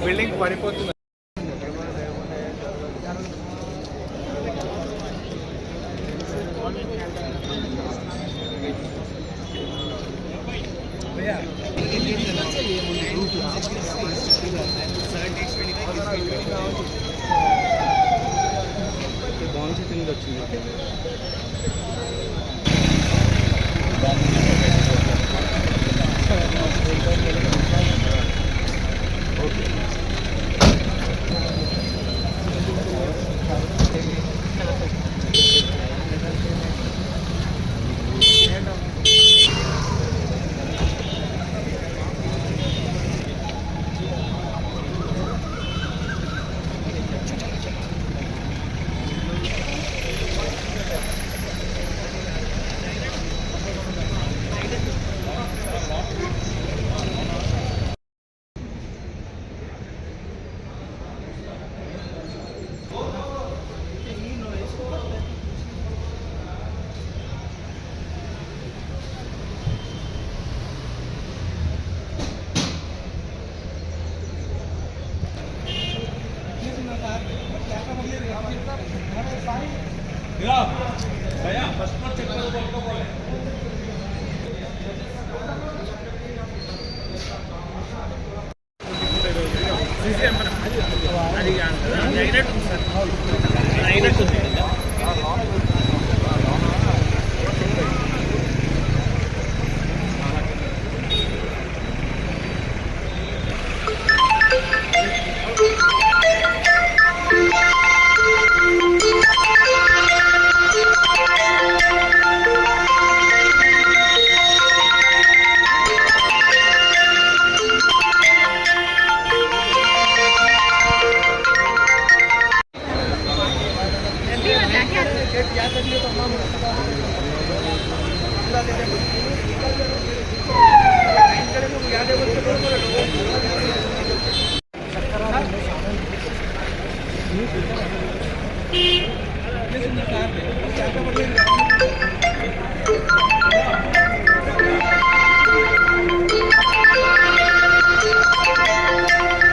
Building పడిపోతుంది. బాగుంది తిరిగి వచ్చింది.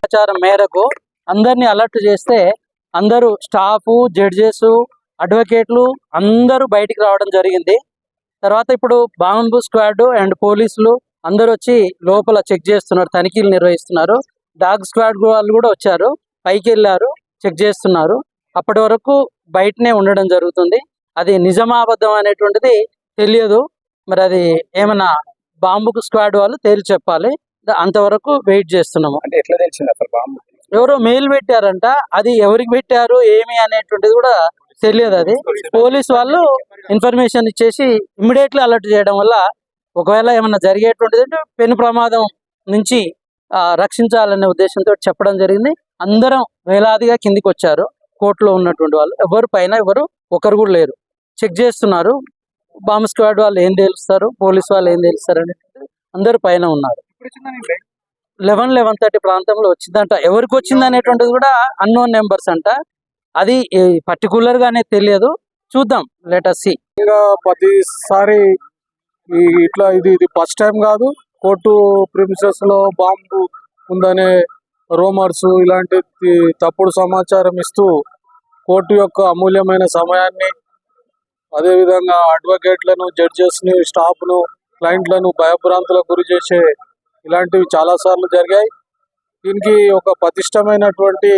సమాచారం మేరకు అందరినీ అలర్ట్ చేస్తే అందరూ స్టాఫ్, జడ్జెస్, అడ్వకేట్లు అందరూ బయటికి రావడం జరిగింది. తర్వాత ఇప్పుడు బాంబు స్క్వాడ్ అండ్ పోలీసులు అందరూ వచ్చి లోపల చెక్ చేస్తున్నారు, తనిఖీలు నిర్వహిస్తున్నారు. డాగ్ స్క్వాడ్ వాళ్ళు కూడా వచ్చారు, పైకి వెళ్ళారు, చెక్ చేస్తున్నారు. అప్పటి వరకు బయటనే ఉండడం జరుగుతుంది. అది నిజమాబద్ధం అనేటువంటిది తెలియదు. మరి అది ఏమన్నా బాంబుకు స్క్వాడ్ వాళ్ళు తేల్చి చెప్పాలి. అంతవరకు వెయిట్ చేస్తున్నాము. అంటే ఎట్లా తెలిసింది అసలు బాంబు? ఎవరో మెయిల్ పెట్టారంట, అది ఎవరికి పెట్టారు ఏమి అనేటువంటిది కూడా తెలియదు. అది పోలీస్ వాళ్ళు ఇన్ఫర్మేషన్ ఇచ్చేసి ఇమ్మీడియట్లీ అలర్ట్ చేయడం వల్ల ఒకవేళ ఏమన్నా జరిగేటువంటిది అంటే పెను ప్రమాదం నుంచి రక్షించాలనే ఉద్దేశంతో చెప్పడం జరిగింది. అందరం వేలాదిగా కిందికి వచ్చారు. కోర్టులో ఉన్నటువంటి వాళ్ళు ఎవరు పైన ఎవరు ఒకరు కూడా లేరు. చెక్ చేస్తున్నారు. బాంబ్ స్క్వాడ్ వాళ్ళు ఏం తెలుస్తారు, పోలీస్ వాళ్ళు ఏం తెలుస్తారు అనేది అందరు పైన ఉన్నారు. 11:30 ప్రాంతంలో వచ్చిందంట. ఎవరికి వచ్చింది అనేటువంటిది కూడా అన్నోన్ నెంబర్స్ అంట. అది పర్టికులర్ గానే తెలియదు. చూద్దాం, లెట్ us see. ఇంకా ప్రతిసారి ఇట్లా ఇది ఫస్ట్ టైం కాదు. కోర్టు ప్రిమిసెస్ లో బాంబు ఉందనే రూమర్స్, ఇలాంటి తప్పుడు సమాచారం ఇస్తూ కోర్టు యొక్క అమూల్యమైన సమయాన్ని, అదేవిధంగా అడ్వకేట్లను, జడ్జెస్ని, స్టాఫ్ను, క్లయింట్లను భయభ్రాంతులకు గురి చేసే ఇలాంటివి చాలాసార్లు జరిగాయి. దీనికి ఒక పటిష్టమైనటువంటి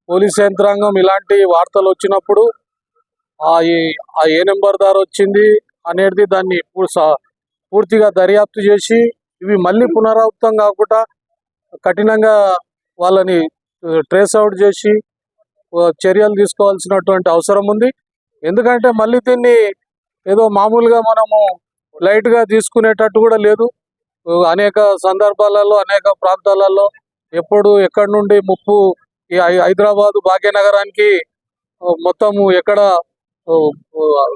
పోలీస్ యంత్రాంగం ఇలాంటి వార్తలు వచ్చినప్పుడు ఆ ఏ నెంబర్ దారి వచ్చింది అనేది దాన్ని పూర్తిగా దర్యాప్తు చేసి ఇవి మళ్ళీ పునరావృతం కాకుండా కఠినంగా వాళ్ళని ట్రేస్ అవుట్ చేసి చర్యలు తీసుకోవాల్సినటువంటి అవసరం ఉంది. ఎందుకంటే మళ్ళీ దీన్ని ఏదో మామూలుగా మనము లైట్గా తీసుకునేటట్టు కూడా లేదు. అనేక సందర్భాలలో, అనేక ప్రాంతాలలో ఎప్పుడు ఎక్కడి నుండి ముప్పు ఈ హైదరాబాదు భాగ్యనగరానికి మొత్తము ఎక్కడ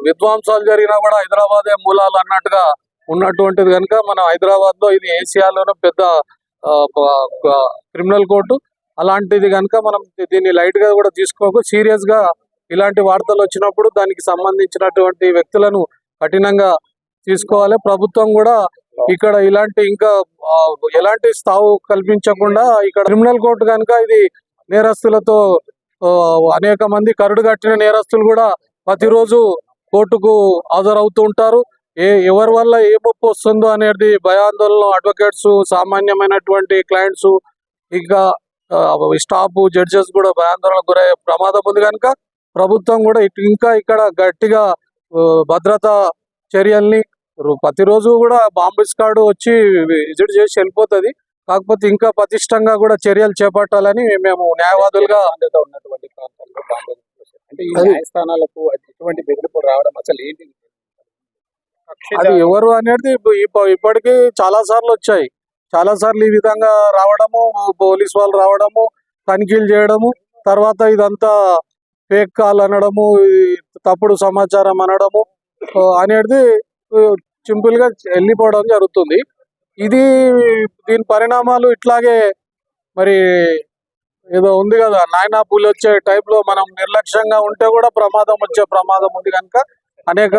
విధ్వంసాలు జరిగినా కూడా హైదరాబాదే మూలాలు అన్నట్టుగా ఉన్నటువంటిది కనుక మన హైదరాబాద్లో ఇది ఏషియాలోనే పెద్ద క్రిమినల్ కోర్టు. అలాంటిది కనుక మనం దీన్ని లైట్గా కూడా తీసుకోకు, సీరియస్గా ఇలాంటి వార్తలు వచ్చినప్పుడు దానికి సంబంధించినటువంటి వ్యక్తులను కఠినంగా తీసుకోవాలి. ప్రభుత్వం కూడా ఇక్కడ ఇలాంటి ఇంకా ఎలాంటి స్థావు కల్పించకుండా ఇక్కడ క్రిమినల్ కోర్టు కనుక ఇది నేరస్తులతో అనేక మంది కరుడు కట్టిన నేరస్తులు కూడా ప్రతిరోజు కోర్టుకు హాజరవుతూ ఉంటారు. ఎవరి వల్ల ఏ ముప్పు వస్తుందో అనేది భయాందోళన అడ్వకేట్స్, సామాన్యమైనటువంటి క్లయింట్స్, ఇంకా స్టాఫ్, జడ్జెస్ కూడా భయాందోళనకు గురయ్యే ప్రమాదం ఉంది కనుక ప్రభుత్వం కూడా ఇంకా ఇక్కడ గట్టిగా భద్రతా చర్యల్ని ప్రతిరోజు కూడా బాంబు స్క్వాడ్ వచ్చి విజిట్ చేసి వెళ్ళిపోతుంది. కాకపోతే ఇంకా పటిష్టంగా కూడా చర్యలు చేపట్టాలని మేము న్యాయవాదులుగా ఉన్నటువంటి ప్రాంతాల్లో బాంబు అంటే ఈ న్యాయస్థానాలకు ఎటువంటి బెదిరింపు రావడం అసలు ఏంటి? అది ఎవరు అనేది ఇప్పటికీ చాలా సార్లు వచ్చాయి. చాలా సార్లు ఈ విధంగా రావడము, పోలీస్ వాళ్ళు రావడము, తనిఖీలు చేయడము, తర్వాత ఇదంతా ఫేక్ కాల్ అనడము, తప్పుడు సమాచారం అనడము అనేది సింపుల్ గా వెళ్ళిపోవడం జరుగుతుంది. దీని పరిణామాలు ఇట్లాగే మరి ఏదో ఉంది కదా, నాయనా పూలు వచ్చే టైప్ లో మనం నిర్లక్ష్యంగా ఉంటే కూడా ప్రమాదం వచ్చే ప్రమాదం ఉంది కనుక అనేక